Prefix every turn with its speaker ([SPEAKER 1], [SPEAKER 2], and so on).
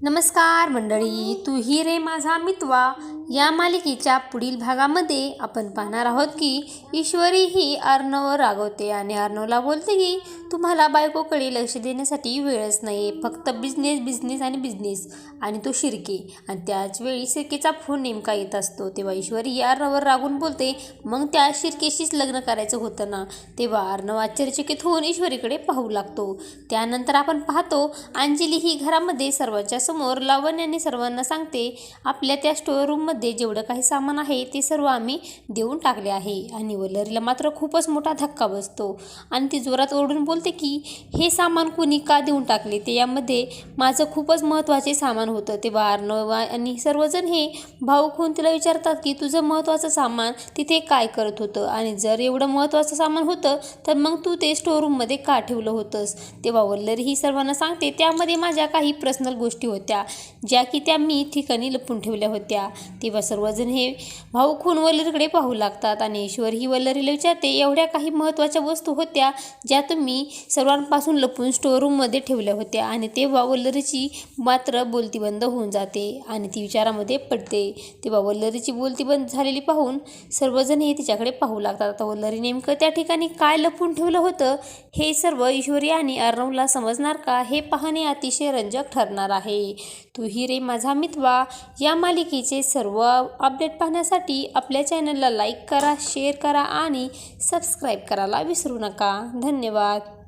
[SPEAKER 1] नमस्कार मंडळी, तू ही रे माझा मितवा या मालिकेच्या पुढील भागामध्ये आपण पाहणार आहोत की ईश्वरी ही अर्णववर रागवते आणि अर्णवला बोलते की तुम्हाला बायकोकडे लक्ष देण्यासाठी वेळच नाही, फक्त बिझनेस बिझनेस आणि बिझनेस. आणि तो शिर्के. आणि त्याच वेळी शिर्केचा फोन नेमका येत असतो. तेव्हा ईश्वरी अर्णववर रागून बोलते, मग त्या शिर्केशीच लग्न करायचं होतं ना. तेव्हा अर्णव आश्चर्यचकित होऊन ईश्वरीकडे पाहू लागतो. त्यानंतर आपण पाहतो अंजली ही घरामध्ये सर्वांच्या समोर लावण्याने सर्वांना सांगते, आपल्या त्या स्टोअर रूममध्ये जेवढं काही सामान आहे ते सर्व आम्ही देऊन टाकले आहे. आणि वल्लरीला मात्र खूपच मोठा धक्का बसतो आणि ती जोरात ओरडून बोलते की हे सामान कोणी का देऊन टाकले, ते यामध्ये माझं खूपच महत्त्वाचे सामान होतं. तेव्हा अर्णव आणि सर्वजण हे भाऊक होऊन तिला विचारतात की तुझं महत्त्वाचं सामान तिथे काय करत होतं, आणि जर एवढं महत्त्वाचं सामान होतं तर मग तू ते स्टोअर रूममध्ये का ठेवलं होतंस. तेव्हा वल्लरी ही सर्वांना सांगते, त्यामध्ये माझ्या काही पर्सनल गोष्टी होत्या ज्या की त्या मी ठिकाणी लपून ठेवल्या होत्या. तेव्हा सर्वजण हे भाऊक होऊन वल्लरीकडे पाहू लागतात आणि ईश्वर ही वल्लरीला विचारते, एवढ्या काही महत्त्वाच्या वस्तू होत्या ज्या तुम्ही सर्वांपासून लपून स्टोअर रूममध्ये ठेवल्या होत्या. आणि तेव्हा वल्लरीची मात्र बोलती बंद होऊन जाते आणि ती विचारामध्ये पडते. तेव्हा वल्लरीची बोलती बंद झालेली पाहून सर्वजण हे तिच्याकडे पाहू लागतात. आता वल्लरी नेमकं त्या ठिकाणी काय लपून ठेवलं होतं हे सर्व ईश्वरी आणि अर्णवला समजणार का, हे पाहणे अतिशय रंजक ठरणार आहे. तू ही रे माझा मितवा या मालिकेचे सर्व अपडेट पाहण्यासाठी आपल्या चॅनलला लाईक करा, शेअर करा आणि सबस्क्राईब करायला विसरू नका. धन्यवाद.